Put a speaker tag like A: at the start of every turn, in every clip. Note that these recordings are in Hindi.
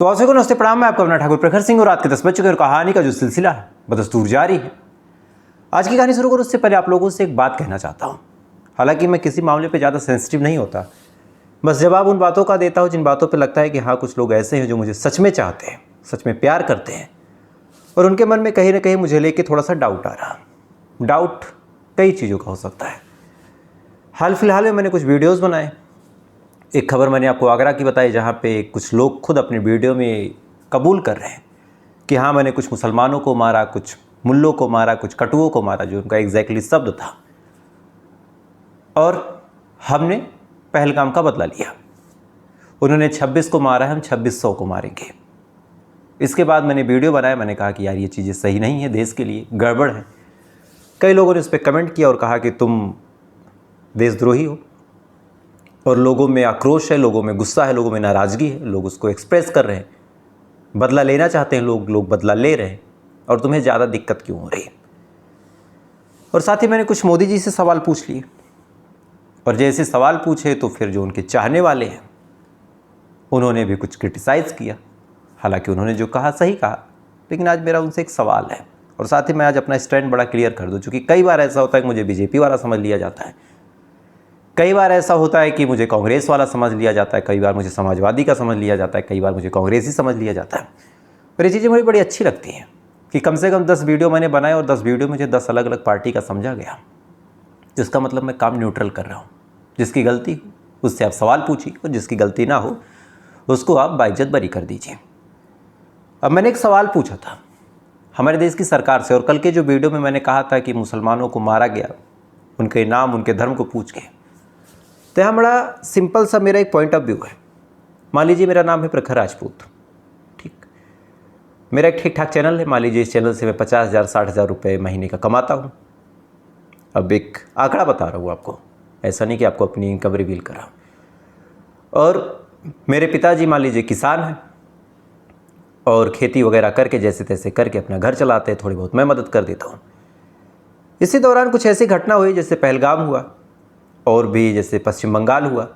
A: तो आप सभी को नमस्ते प्रणाम। मैं आपका अपना ठाकुर प्रखर सिंह और रात के 10 बज चुके और कहानी का जो सिलसिला है बदस्तूर जारी है। आज की कहानी शुरू करूँ उससे पहले आप लोगों से एक बात कहना चाहता हूँ। हालांकि मैं किसी मामले पे ज़्यादा सेंसिटिव नहीं होता, बस जवाब उन बातों का देता हूँ जिन बातों पे लगता है कि हाँ कुछ लोग ऐसे हैं जो मुझे सच में चाहते हैं, सच में प्यार करते हैं और उनके मन में कहीं ना कहीं मुझे लेके थोड़ा सा डाउट आ रहा। डाउट कई चीज़ों का हो सकता है। हाल फिलहाल में मैंने कुछ वीडियोज़ बनाए। एक खबर मैंने आपको आगरा की बताई जहाँ पे कुछ लोग खुद अपनी वीडियो में कबूल कर रहे हैं कि हाँ मैंने कुछ मुसलमानों को मारा, कुछ मुल्लों को मारा, कुछ कटुओं को मारा, जो उनका एग्जैक्टली शब्द था, और हमने पहलगाम का बदला लिया। उन्होंने 26 को मारा है, हम 2600 को मारेंगे। इसके बाद मैंने वीडियो बनाया, मैंने कहा कि यार ये चीज़ें सही नहीं है, देश के लिए गड़बड़ है। कई लोगों ने उस पर कमेंट किया और कहा कि तुम देशद्रोही हो, और लोगों में आक्रोश है, लोगों में गुस्सा है, लोगों में नाराज़गी है, लोग उसको एक्सप्रेस कर रहे हैं, बदला लेना चाहते हैं लोग बदला ले रहे हैं, और तुम्हें ज़्यादा दिक्कत क्यों हो रही है। और साथ ही मैंने कुछ मोदी जी से सवाल पूछ लिए, और जैसे सवाल पूछे तो फिर जो उनके चाहने वाले हैं उन्होंने भी कुछ क्रिटिसाइज़ किया। हालांकि उन्होंने जो कहा सही कहा, लेकिन आज मेरा उनसे एक सवाल है, और साथ ही मैं आज अपना स्टैंड बड़ा क्लियर कर दूँ। चूँकि कई बार ऐसा होता है कि मुझे बीजेपी वाला समझ लिया जाता है, कई बार ऐसा होता है कि मुझे कांग्रेस वाला समझ लिया जाता है, कई बार मुझे समाजवादी का समझ लिया जाता है, कई बार मुझे कांग्रेसी समझ लिया जाता है। और ये चीज़ें मुझे बड़ी अच्छी लगती हैं कि कम से कम 10 वीडियो मैंने बनाए और 10 वीडियो मुझे 10 अलग अलग पार्टी का समझा गया। तो इसका मतलब मैं काम न्यूट्रल कर रहा हूँ। जिसकी गलती हो उससे आप सवाल पूछिए, और जिसकी गलती ना हो उसको आप बाइज्जत बरी कर दीजिए। अब मैंने एक सवाल पूछा था हमारे देश की सरकार से, और कल के जो वीडियो में मैंने कहा था कि मुसलमानों को मारा गया उनके नाम उनके धर्म को पूछ के, तो यहाँ बड़ा सिंपल सा मेरा एक पॉइंट ऑफ व्यू है। मान लीजिए मेरा नाम है प्रखर राजपूत, ठीक, मेरा एक ठीक ठाक चैनल है। मान लीजिए इस चैनल से मैं 50,000 60,000 रुपये महीने का कमाता हूँ। अब एक आंकड़ा बता रहा हूँ आपको, ऐसा नहीं कि आपको अपनी इनकम रिवील कर रहा हूँ। और मेरे पिताजी मान लीजिए किसान हैं और खेती वगैरह करके जैसे तैसे करके अपना घर चलाते हैं, थोड़ी बहुत मैं मदद कर देता हूँ। इसी दौरान कुछ ऐसी घटना हुई जैसे पहलगाम हुआ, और भी जैसे पश्चिम बंगाल हुआ,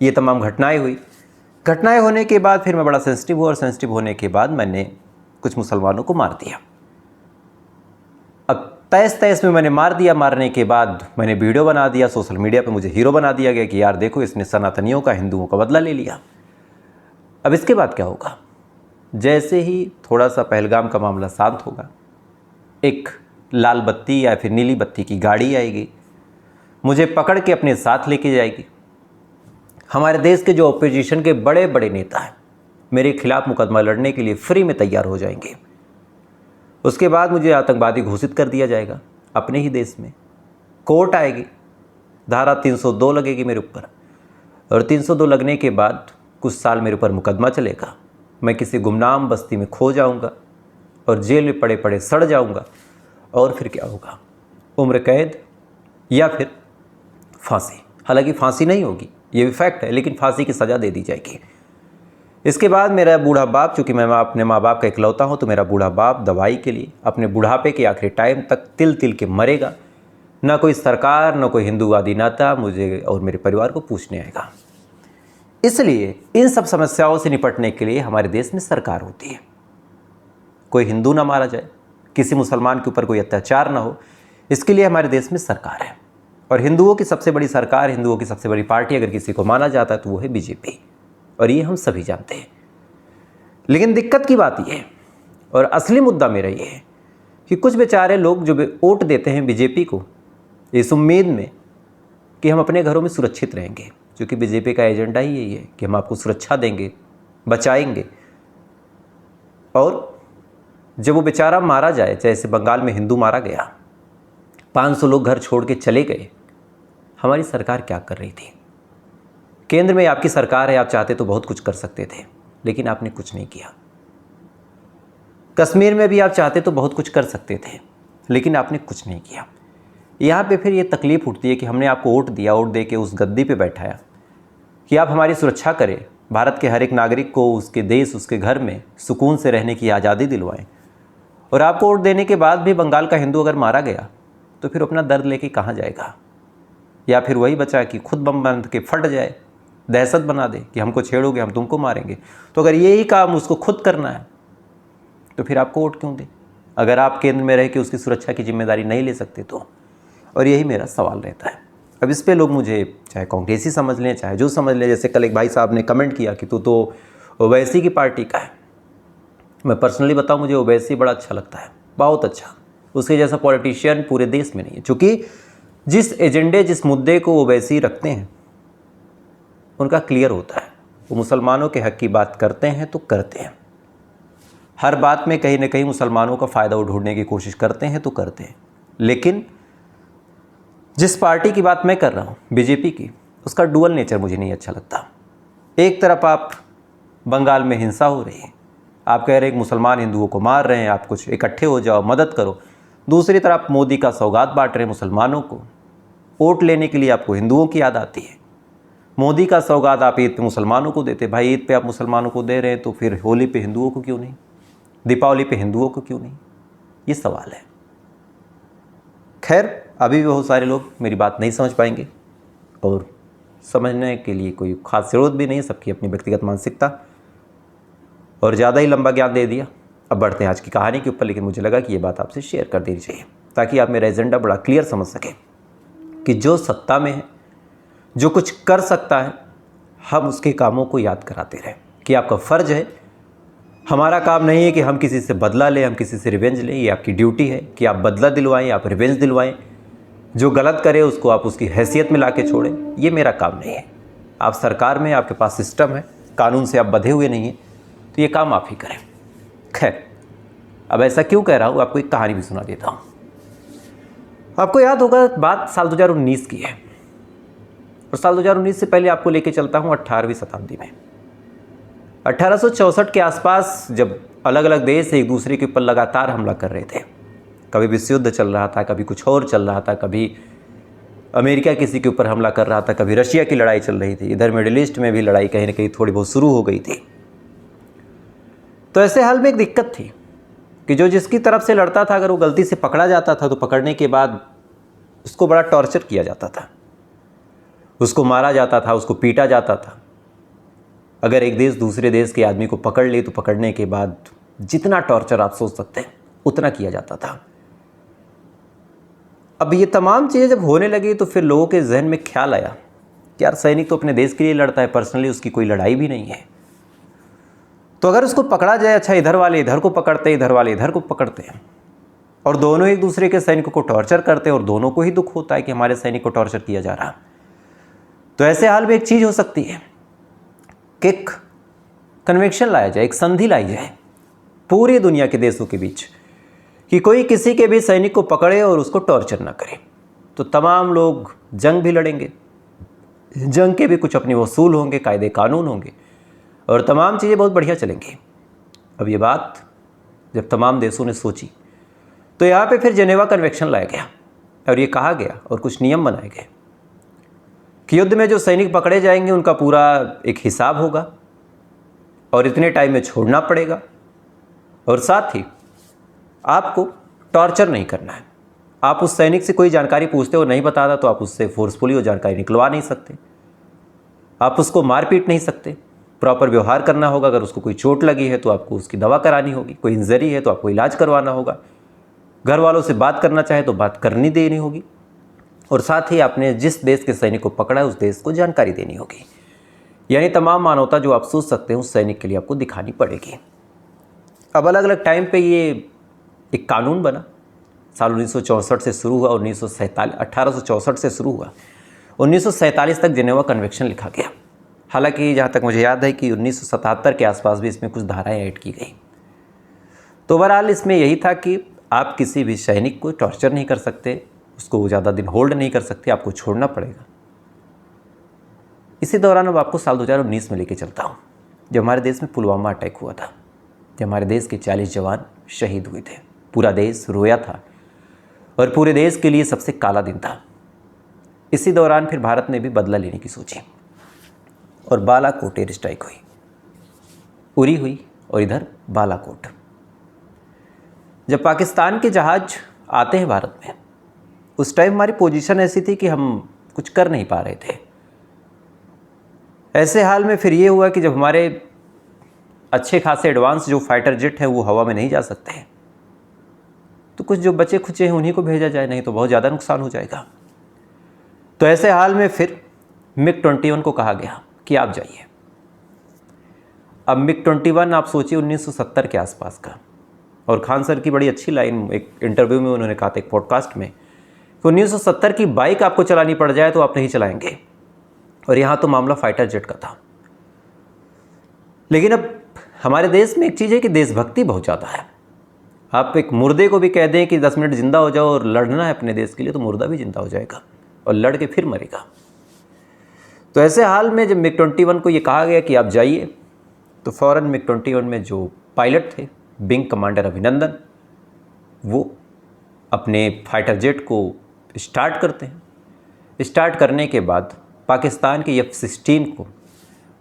A: ये तमाम घटनाएं हुई। घटनाएं होने के बाद फिर मैं बड़ा सेंसिटिव हुआ, और सेंसिटिव होने के बाद मैंने कुछ मुसलमानों को मार दिया। अब तैस तैस में मैंने मार दिया। मारने के बाद मैंने वीडियो बना दिया, सोशल मीडिया पे मुझे हीरो बना दिया गया कि यार देखो इसने सनातनियों का, हिंदुओं का बदला ले लिया। अब इसके बाद क्या होगा? जैसे ही थोड़ा सा पहलगाम का मामला शांत होगा, एक लाल बत्ती या फिर नीली बत्ती की गाड़ी आएगी, मुझे पकड़ के अपने साथ लेके जाएगी। हमारे देश के जो ऑपोजिशन के बड़े बड़े नेता हैं मेरे खिलाफ मुकदमा लड़ने के लिए फ्री में तैयार हो जाएंगे। उसके बाद मुझे आतंकवादी घोषित कर दिया जाएगा अपने ही देश में। कोर्ट आएगी, धारा 302 लगेगी मेरे ऊपर, और 302 लगने के बाद कुछ साल मेरे ऊपर मुकदमा चलेगा। मैं किसी गुमनाम बस्ती में खो जाऊंगा और जेल में पड़े पड़े सड़ जाऊंगा, और फिर क्या होगा? उम्र कैद या फिर फांसी। हालांकि फांसी नहीं होगी, ये भी फैक्ट है, लेकिन फांसी की सज़ा दे दी जाएगी। इसके बाद मेरा बूढ़ा बाप, चूँकि मैं अपने माँ बाप का इकलौता हूँ, तो मेरा बूढ़ा बाप दवाई के लिए अपने बुढ़ापे के आखिरी टाइम तक तिल तिल के मरेगा। ना कोई सरकार, ना कोई हिंदूवादी नाता मुझे और मेरे परिवार को पूछने आएगा। इसलिए इन सब समस्याओं से निपटने के लिए हमारे देश में सरकार होती है। कोई हिंदू ना मारा जाए, किसी मुसलमान के ऊपर कोई अत्याचार ना हो, इसके लिए हमारे देश में सरकार है। और हिंदुओं की सबसे बड़ी सरकार, हिंदुओं की सबसे बड़ी पार्टी अगर किसी को माना जाता है तो वो है बीजेपी, और ये हम सभी जानते हैं। लेकिन दिक्कत की बात ये है, और असली मुद्दा मेरा ये है कि कुछ बेचारे लोग जो वोट देते हैं बीजेपी को इस उम्मीद में कि हम अपने घरों में सुरक्षित रहेंगे, क्योंकि बीजेपी का एजेंडा ही यही है कि हम आपको सुरक्षा देंगे, बचाएंगे। और जब वो बेचारा मारा जाए, जैसे बंगाल में हिंदू मारा गया, 500 लोग घर छोड़ के चले गए, हमारी सरकार क्या कर रही थी? केंद्र में आपकी सरकार है, आप चाहते तो बहुत कुछ कर सकते थे, लेकिन आपने कुछ नहीं किया। कश्मीर में भी आप चाहते तो बहुत कुछ कर सकते थे, लेकिन आपने कुछ नहीं किया। यहाँ पे फिर ये तकलीफ़ उठती है कि हमने आपको वोट दिया, वोट दे के उस गद्दी पे बैठाया कि आप हमारी सुरक्षा करें, भारत के हर एक नागरिक को उसके देश, उसके घर में सुकून से रहने की आज़ादी दिलवाएं, और आपको वोट देने के बाद भी बंगाल का हिंदू अगर मारा गया तो फिर अपना दर्द लेके कहाँ जाएगा? या फिर वही बचा कि खुद बम बंद के फट जाए दहशत बना दे कि हमको छेड़ोगे हम तुमको मारेंगे। तो अगर यही काम उसको खुद करना है तो फिर आपको वोट क्यों दे, अगर आप केंद्र में रह के उसकी सुरक्षा की जिम्मेदारी नहीं ले सकते तो। और यही मेरा सवाल रहता है। अब इस पे लोग मुझे चाहे कांग्रेसी समझ लें चाहे जो समझ लें, जैसे कल एक भाई साहब ने कमेंट किया कि तू तो ओवैसी की पार्टी का है। मैं पर्सनली बताऊं, मुझे ओवैसी बड़ा अच्छा लगता है, बहुत अच्छा। उसके जैसा पॉलिटिशियन पूरे देश में नहीं है, क्योंकि जिस एजेंडे जिस मुद्दे को ओवैसी रखते हैं उनका क्लियर होता है। वो मुसलमानों के हक की बात करते हैं तो करते हैं, हर बात में कहीं ना कहीं मुसलमानों का फ़ायदा ढूंढने की कोशिश करते हैं तो करते हैं। लेकिन जिस पार्टी की बात मैं कर रहा हूँ, बीजेपी की, उसका डुअल नेचर मुझे नहीं अच्छा लगता। एक तरफ आप बंगाल में हिंसा हो रही है, आप कह रहे हैं मुसलमान हिंदुओं को मार रहे हैं, आप कुछ इकट्ठे हो जाओ मदद करो। दूसरी तरफ मोदी का सौगात बांट रहे हैं मुसलमानों को, वोट लेने के लिए आपको हिंदुओं की याद आती है। मोदी का सौगात आप ईद पे मुसलमानों को देते, भाई ईद पे आप मुसलमानों को दे रहे हैं तो फिर होली पे हिंदुओं को क्यों नहीं, दीपावली पे हिंदुओं को क्यों नहीं, ये सवाल है। खैर, अभी भी बहुत सारे लोग मेरी बात नहीं समझ पाएंगे और समझने के लिए कोई खास ज़रूरत भी नहीं है, सबकी अपनी व्यक्तिगत मानसिकता। और ज़्यादा ही लंबा ज्ञान दे दिया, अब बढ़ते हैं आज की कहानी के ऊपर। लेकिन मुझे लगा कि ये बात आपसे शेयर कर देनी चाहिए ताकि आप मेरा एजेंडा बड़ा क्लियर समझ सकें कि जो सत्ता में है, जो कुछ कर सकता है, हम उसके कामों को याद कराते रहें कि आपका फ़र्ज़ है। हमारा काम नहीं है कि हम किसी से बदला लें, हम किसी से रिवेंज लें। ये आपकी ड्यूटी है कि आप बदला दिलवाएं, आप रिवेंज दिलवाएं। जो गलत करे उसको आप उसकी हैसियत में ला के छोड़ें, ये मेरा काम नहीं है। आप सरकार में, आपके पास सिस्टम है, कानून से आप बंधे हुए नहीं हैं, तो ये काम आप ही करें। खैर, अब ऐसा क्यों कह रहा हूँ, आपको एक कहानी भी सुना देता हूँ। आपको याद होगा, बात साल 2019 की है और साल 2019 से पहले आपको लेके चलता हूँ 18वीं शताब्दी में। 1864 के आसपास, जब अलग अलग देश एक दूसरे के ऊपर लगातार हमला कर रहे थे, कभी विश्व युद्ध चल रहा था, कभी कुछ और चल रहा था, कभी अमेरिका किसी के ऊपर हमला कर रहा था, कभी रशिया की लड़ाई चल रही थी, इधर मिडिल ईस्ट में भी लड़ाई कहीं ना कहीं थोड़ी बहुत शुरू हो गई थी। तो ऐसे हाल में एक दिक्कत थी कि जो जिसकी तरफ से लड़ता था, अगर वो गलती से पकड़ा जाता था तो पकड़ने के बाद उसको बड़ा टॉर्चर किया जाता था, उसको मारा जाता था, उसको पीटा जाता था। अगर एक देश दूसरे देश के आदमी को पकड़ ले तो पकड़ने के बाद जितना टॉर्चर आप सोच सकते हैं उतना किया जाता था। अब ये तमाम चीज़ें जब होने लगी तो फिर लोगों के जहन में ख्याल आया कि यार सैनिक तो अपने देश के लिए लड़ता है, पर्सनली उसकी कोई लड़ाई भी नहीं है। तो अगर उसको पकड़ा जाए, अच्छा इधर वाले इधर को पकड़ते हैं, इधर वाले इधर को पकड़ते हैं और दोनों एक दूसरे के सैनिकों को टॉर्चर करते हैं और दोनों को ही दुख होता है कि हमारे सैनिक को टॉर्चर किया जा रहा। तो ऐसे हाल में एक चीज़ हो सकती है कि एक कन्वेंशन लाया जाए, एक संधि लाई जाए पूरी दुनिया के देशों के बीच कि कोई किसी के भी सैनिक को पकड़े और उसको टॉर्चर ना करे। तो तमाम लोग जंग भी लड़ेंगे, जंग के भी कुछ अपने वसूल होंगे, कायदे कानून होंगे और तमाम चीज़ें बहुत बढ़िया चलेंगी। अब ये बात जब तमाम देशों ने सोची तो यहाँ पे फिर जेनेवा कन्वेंशन लाया गया और ये कहा गया और कुछ नियम बनाए गए कि युद्ध में जो सैनिक पकड़े जाएंगे उनका पूरा एक हिसाब होगा और इतने टाइम में छोड़ना पड़ेगा और साथ ही आपको टॉर्चर नहीं करना है। आप उस सैनिक से कोई जानकारी पूछते हो नहीं बताता तो आप उससे फोर्सफुली वो जानकारी निकलवा नहीं सकते, आप उसको मार पीट नहीं सकते, प्रॉपर व्यवहार करना होगा। अगर उसको कोई चोट लगी है तो आपको उसकी दवा करानी होगी, कोई इंजरी है तो आपको इलाज करवाना होगा, घर वालों से बात करना चाहे तो बात करनी देनी होगी और साथ ही आपने जिस देश के सैनिक को पकड़ा है उस देश को जानकारी देनी होगी। यानी तमाम मानवता जो आप सोच सकते हैं उस सैनिक के लिए आपको दिखानी पड़ेगी। अब अलग अलग टाइम पे ये एक कानून बना, साल 1964 से शुरू हुआ, 1864 से शुरू हुआ, 1947 तक जेनेवा कन्वेंशन लिखा गया। हालांकि जहाँ तक मुझे याद है कि 1977 के आसपास भी इसमें कुछ धाराएं ऐड की गई। तो ओवरऑल इसमें यही था कि आप किसी भी सैनिक को टॉर्चर नहीं कर सकते, उसको ज़्यादा दिन होल्ड नहीं कर सकते, आपको छोड़ना पड़ेगा। इसी दौरान अब आपको साल 2019 में लेके चलता हूँ, जब हमारे देश में पुलवामा अटैक हुआ था, जब हमारे देश के 40 जवान शहीद हुए थे। पूरा देश रोया था और पूरे देश के लिए सबसे काला दिन था। इसी दौरान फिर भारत ने भी बदला लेने की सोची और बालाकोट एयर स्ट्राइक हुई, उरी हुई और इधर बालाकोट। जब पाकिस्तान के जहाज़ आते हैं भारत में, उस टाइम हमारी पोजीशन ऐसी थी कि हम कुछ कर नहीं पा रहे थे। ऐसे हाल में फिर ये हुआ कि जब हमारे अच्छे खासे एडवांस जो फाइटर जेट हैं वो हवा में नहीं जा सकते हैं, तो कुछ जो बचे खुचे हैं उन्हीं को भेजा जाए, नहीं तो बहुत ज़्यादा नुकसान हो जाएगा। तो ऐसे हाल में फिर MiG-21 को कहा गया कि आप जाइए। अब MiG-21 आप सोचिए 1970 के आसपास का, और खान सर की बड़ी अच्छी लाइन एक इंटरव्यू में उन्होंने कहा था, एक पॉडकास्ट में, कि 1970 की बाइक आपको चलानी पड़ जाए तो आप नहीं चलाएंगे। और यहाँ तो मामला फाइटर जेट का था। लेकिन अब हमारे देश में एक चीज़ है कि देशभक्ति बहुत ज़्यादा है। आप एक मुर्दे को भी कह दें कि 10 मिनट ज़िंदा हो जाओ और लड़ना है अपने देश के लिए, तो मुर्दा भी ज़िंदा हो जाएगा और लड़ के फिर मरेगा। तो ऐसे हाल में जब MiG-21 को ये कहा गया कि आप जाइए, तो फ़ौरन MiG-21 में जो पायलट थे, विंग कमांडर अभिनंदन, वो अपने फाइटर जेट को स्टार्ट करते हैं। स्टार्ट करने के बाद पाकिस्तान के F-16 को,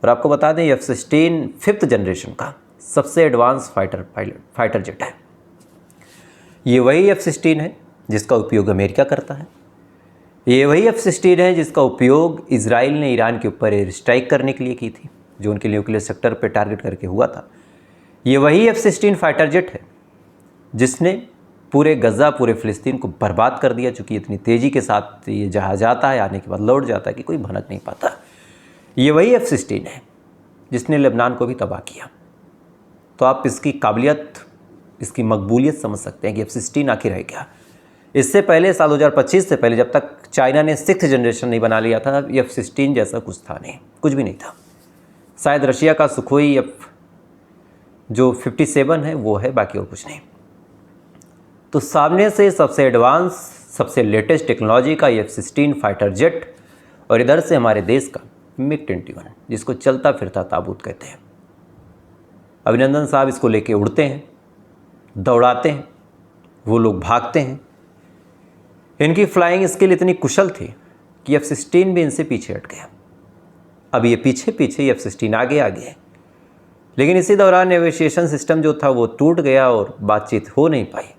A: और आपको बता दें F-16 5th जनरेशन का सबसे एडवांस फाइटर जेट है। ये वही F-16 है जिसका उपयोग अमेरिका करता है। ये वही F-16 है जिसका उपयोग इजराइल ने ईरान के ऊपर एयर स्ट्राइक करने के लिए की थी, जो उनके न्यूक्लियर सेक्टर पर टारगेट करके हुआ था। ये वही F-16 फाइटर जेट है जिसने पूरे गज़ा, पूरे फ़िलिस्तीन को बर्बाद कर दिया, चूँकि इतनी तेज़ी के साथ ये जहाज़ आता है, आने के बाद लौट जाता है कि कोई भनक नहीं पाता। ये वही F-16 है जिसने लेबनान को भी तबाह किया। तो आप इसकी काबिलियत, इसकी मकबूलियत समझ सकते हैं कि F-16 आखिर है क्या। इससे पहले साल 2025 से पहले, जब तक चाइना ने 6th जनरेशन नहीं बना लिया था, F-16 जैसा कुछ था नहीं, कुछ भी नहीं था। शायद रशिया का सुखोई जो 57 है वो है, बाकी और कुछ नहीं। तो सामने से सबसे एडवांस, सबसे लेटेस्ट टेक्नोलॉजी का F-16 फाइटर जेट, और इधर से हमारे देश का MiG-21, जिसको चलता फिरता ताबूत कहते हैं। अभिनंदन साहब इसको लेके उड़ते हैं, दौड़ाते हैं, वो लोग भागते हैं। इनकी फ्लाइंग स्किल इतनी कुशल थी कि F-16 भी इनसे पीछे हट गया। अब ये पीछे पीछे F-16 आगे आगे है, लेकिन इसी दौरान नेविगेशन सिस्टम जो था वो टूट गया और बातचीत हो नहीं पाई,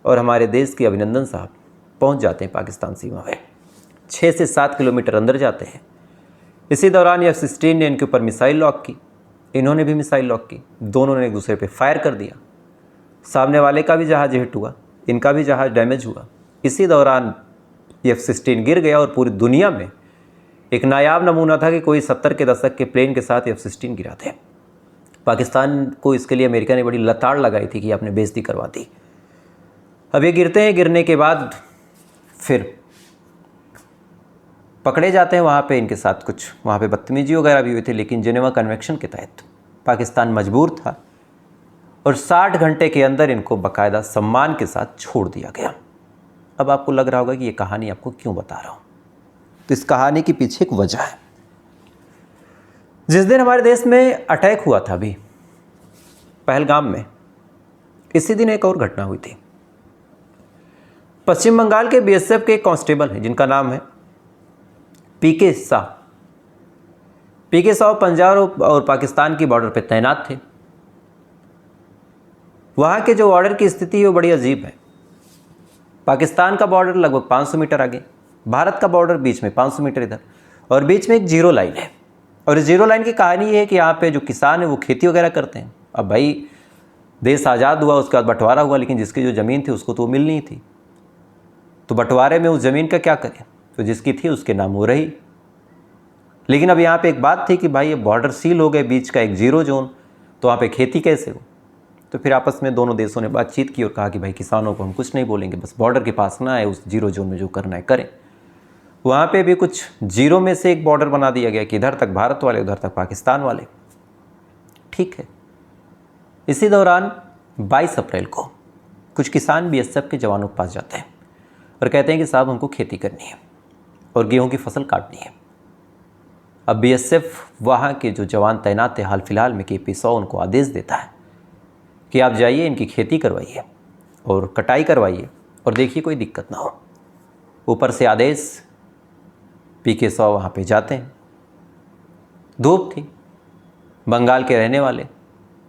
A: और हमारे देश के अभिनंदन साहब पहुंच जाते हैं पाकिस्तान सीमा में। 6 से 7 किलोमीटर अंदर जाते हैं। इसी दौरान F-16 ने इनके ऊपर मिसाइल लॉक की, इन्होंने भी मिसाइल लॉक की, दोनों ने एक दूसरे पे फायर कर दिया। सामने वाले का भी जहाज़ हिट हुआ, इनका भी जहाज़ डैमेज हुआ। इसी दौरान F-16 गिर गया, और पूरी दुनिया में एक नायाब नमूना था कि कोई 70 के दशक के प्लेन के साथ F-16 गिरा थे। पाकिस्तान को इसके लिए अमेरिका ने बड़ी लताड़ लगाई थी कि आपने बेइज्जती करवा दी। अब ये गिरते हैं, गिरने के बाद फिर पकड़े जाते हैं। वहाँ पे इनके साथ कुछ वहाँ पे बदतमीजी वगैरह भी हुई थी, लेकिन जेनेवा कन्वेंशन के तहत पाकिस्तान मजबूर था, और 60 घंटे के अंदर इनको बाकायदा सम्मान के साथ छोड़ दिया गया। अब आपको लग रहा होगा कि ये कहानी आपको क्यों बता रहा हूँ, तो इस कहानी के पीछे एक वजह है। जिस दिन हमारे देश में अटैक हुआ था अभी पहलगाम में, इसी दिन एक और घटना हुई थी। पश्चिम बंगाल के BSF के कांस्टेबल हैं जिनका नाम है PK शाह। PK शाह पंजाब और पाकिस्तान की बॉर्डर पर तैनात थे। वहाँ के जो बॉर्डर की स्थिति है वो बड़ी अजीब है। पाकिस्तान का बॉर्डर लगभग 500 मीटर आगे, भारत का बॉर्डर बीच में 500 मीटर इधर, और बीच में एक जीरो लाइन है। और इस जीरो लाइन की कहानी ये है कि यहाँ पे जो किसान है वो खेती वगैरह करते हैं। अब भाई देश आज़ाद हुआ, उसके बाद बंटवारा हुआ, लेकिन जिसकी जो ज़मीन थी उसको तो मिल नहीं थी, तो बंटवारे में उस ज़मीन का क्या करें, तो जिसकी थी उसके नाम वो रही। लेकिन अब यहाँ पे एक बात थी कि भाई ये बॉर्डर सील हो गए, बीच का एक जीरो जोन, तो वहाँ पे खेती कैसे हो। तो फिर आपस में दोनों देशों ने बातचीत की और कहा कि भाई किसानों को हम कुछ नहीं बोलेंगे, बस बॉर्डर के पास ना आए, उस जीरो जोन में जो करना है करें। वहाँ पे भी कुछ जीरो में से एक बॉर्डर बना दिया गया कि इधर तक भारत वाले, उधर तक पाकिस्तान वाले। ठीक है। इसी दौरान 22 अप्रैल को कुछ किसान BSF के जवानों के पास जाते हैं और कहते हैं कि साहब हमको खेती करनी है और गेहूं की फसल काटनी है। अब BSF वहाँ के जो जवान तैनात थे हाल फिलहाल में, KP शाह, उनको आदेश देता है कि आप जाइए, इनकी खेती करवाइए और कटाई करवाइए और देखिए कोई दिक्कत ना हो। ऊपर से आदेश, PK शाह वहाँ पे जाते हैं। धूप थी, बंगाल के रहने वाले,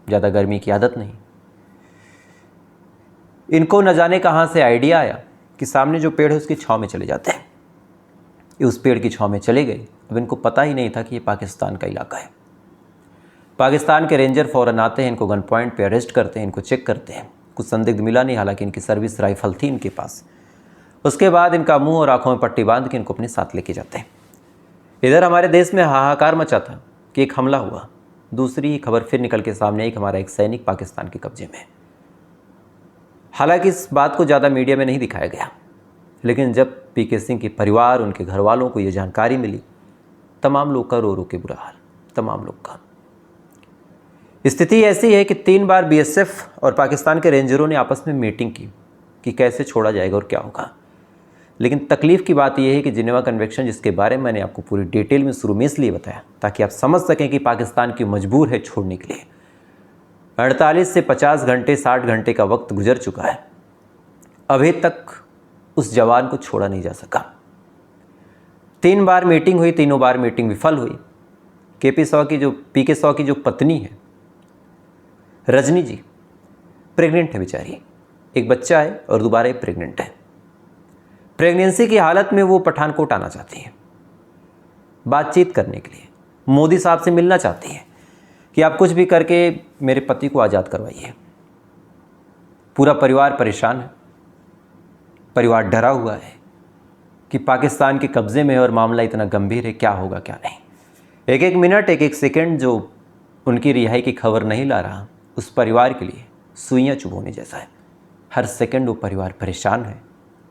A: ज़्यादा गर्मी की आदत नहीं। इनको न जाने कहाँ से आइडिया आया कि सामने जो पेड़ है उसकी छांव में चले जाते हैं। ये उस पेड़ की छाँव में चले गए। अब इनको पता ही नहीं था कि ये पाकिस्तान का इलाका है। पाकिस्तान के रेंजर फ़ौरन आते हैं, इनको गन पॉइंट पे अरेस्ट करते हैं, इनको चेक करते हैं। कुछ संदिग्ध मिला नहीं, हालांकि इनकी सर्विस राइफल थी इनके पास। उसके बाद इनका मुंह और आंखों में पट्टी बांध के इनको अपने साथ लेके जाते हैं। इधर हमारे देश में हाहाकार मचा था कि एक हमला हुआ। दूसरी ही खबर फिर निकल के सामने आई कि हमारा एक सैनिक पाकिस्तान के कब्जे में है। हालांकि इस बात को ज़्यादा मीडिया में नहीं दिखाया गया, लेकिन जब पीके सिंह के परिवार, उनके घर वालों को ये जानकारी मिली, तमाम लोग का रो रो के बुरा हाल, तमाम लोग का। स्थिति ऐसी है कि 3 बार बीएसएफ और पाकिस्तान के रेंजरों ने आपस में मीटिंग की कि कैसे छोड़ा जाएगा और क्या होगा। लेकिन तकलीफ़ की बात यह है कि जिनेवा कन्वेंशन, जिसके बारे में मैंने आपको पूरी डिटेल में शुरू में इसलिए बताया ताकि आप समझ सकें कि पाकिस्तान क्यों मजबूर है छोड़ने के लिए। 48 से 50 घंटे, 60 घंटे का वक्त गुजर चुका है, अभी तक उस जवान को छोड़ा नहीं जा सका। 3 बार मीटिंग हुई, तीनों बार मीटिंग विफल हुई। पीके सौ की जो पत्नी है रजनी जी, प्रेग्नेंट है बेचारी, एक बच्चा है और दोबारा प्रेग्नेंट है। प्रेगनेंसी की हालत में वो पठानकोट आना चाहती है बातचीत करने के लिए, मोदी साहब से मिलना चाहती है कि आप कुछ भी करके मेरे पति को आज़ाद करवाइए। पूरा परिवार परेशान है, परिवार डरा हुआ है कि पाकिस्तान के कब्ज़े में है और मामला इतना गंभीर है, क्या होगा क्या नहीं। एक एक मिनट, एक एक सेकंड जो उनकी रिहाई की खबर नहीं ला रहा, उस परिवार के लिए सुइयां चुभोने जैसा है। हर सेकंड वो परिवार परेशान है,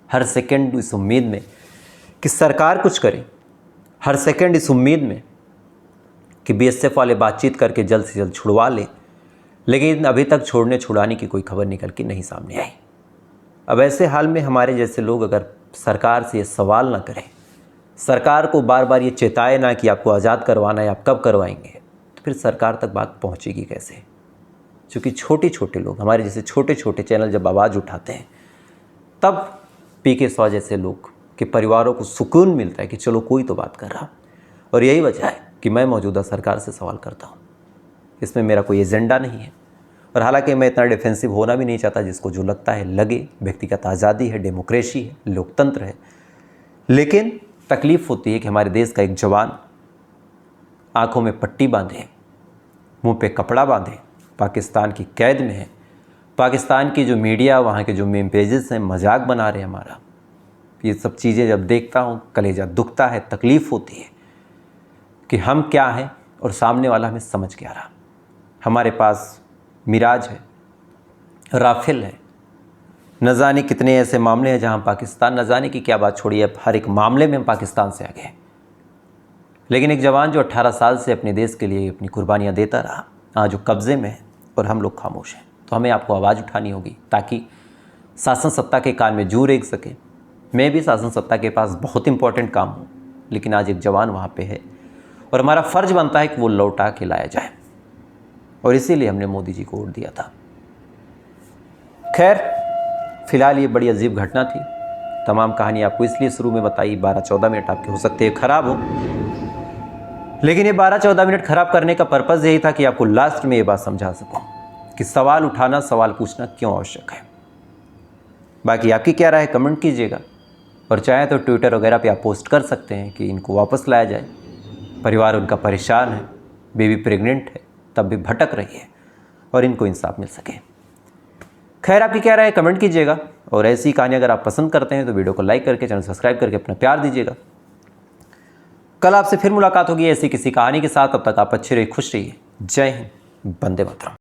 A: हर सेकंड इस उम्मीद में कि सरकार कुछ करे, हर सेकंड इस उम्मीद में कि बीएसएफ वाले बातचीत करके जल्द से जल्द छुड़वा ले। लेकिन अभी तक छुड़ाने की कोई खबर निकल के नहीं सामने आई। अब ऐसे हाल में हमारे जैसे लोग अगर सरकार से ये सवाल ना करें, सरकार को बार बार ये चेताए ना कि आपको आज़ाद करवाना है, आप कब करवाएंगे, तो फिर सरकार तक बात पहुँचेगी कैसे। क्योंकि छोटे छोटे लोग, हमारे जैसे छोटे छोटे चैनल जब आवाज़ उठाते हैं, तब पीके सौ जैसे लोग के परिवारों को सुकून मिलता है कि चलो कोई तो बात कर रहा। और यही वजह है कि मैं मौजूदा सरकार से सवाल करता हूँ। इसमें मेरा कोई एजेंडा नहीं है, और हालांकि मैं इतना डिफेंसिव होना भी नहीं चाहता। जिसको जो लगता है लगे, व्यक्तिगत आज़ादी है, डेमोक्रेसी है, लोकतंत्र है। लेकिन तकलीफ़ होती है कि हमारे देश का एक जवान आँखों में पट्टी बांधे, मुँह पे कपड़ा बांधे, पाकिस्तान की कैद में है। पाकिस्तान की जो मीडिया, वहाँ के जो मेम पेजेस हैं, मजाक बना रहे हैं हमारा। ये सब चीज़ें जब देखता हूँ कलेजा दुखता है, तकलीफ़ होती है कि हम क्या हैं और सामने वाला हमें समझ क्या रहा। हमारे पास मिराज है, राफेल है, न जाने कितने ऐसे मामले हैं जहाँ पाकिस्तान, न जाने की क्या बात छोड़िए, अब हर एक मामले में हम पाकिस्तान से आगे हैं। लेकिन एक जवान जो 18 साल से अपने देश के लिए अपनी कुर्बानियाँ देता रहा, आज जो कब्ज़े में है और हम लोग खामोश हैं। तो हमें आपको आवाज़ उठानी होगी ताकि शासन सत्ता के कान में जू रेंग सके। मैं भी शासन सत्ता के पास बहुत इंपॉर्टेंट काम हूँ, लेकिन आज एक जवान वहाँ पे है और हमारा फ़र्ज़ बनता है कि वो लौटा के लाया जाए, और इसीलिए हमने मोदी जी को वोट दिया था। खैर, फ़िलहाल ये बड़ी अजीब घटना थी। तमाम कहानी आपको इसलिए शुरू में बताई, 12-14 मिनट आपके हो सकते हैं ख़राब हो, लेकिन ये 12-14 मिनट ख़राब करने का पर्पज़ यही था कि आपको लास्ट में ये बात समझा सकूं कि सवाल उठाना, सवाल पूछना क्यों आवश्यक है। बाकी आपकी क्या राय है कमेंट कीजिएगा, और चाहे तो ट्विटर वगैरह पे आप पोस्ट कर सकते हैं कि इनको वापस लाया जाए। परिवार उनका परेशान है, बेबी प्रेग्नेंट है, तब भी भटक रही है, और इनको इंसाफ मिल सके। खैर, आपकी क्या राय है कमेंट कीजिएगा, और ऐसी कहानी अगर आप पसंद करते हैं तो वीडियो को लाइक करके, चैनल सब्सक्राइब करके अपना प्यार दीजिएगा। कल आपसे फिर मुलाकात होगी ऐसी किसी कहानी के साथ। तब तक आप अच्छे रहिए, खुश रहिए। जय हिंद, वंदे मातरम।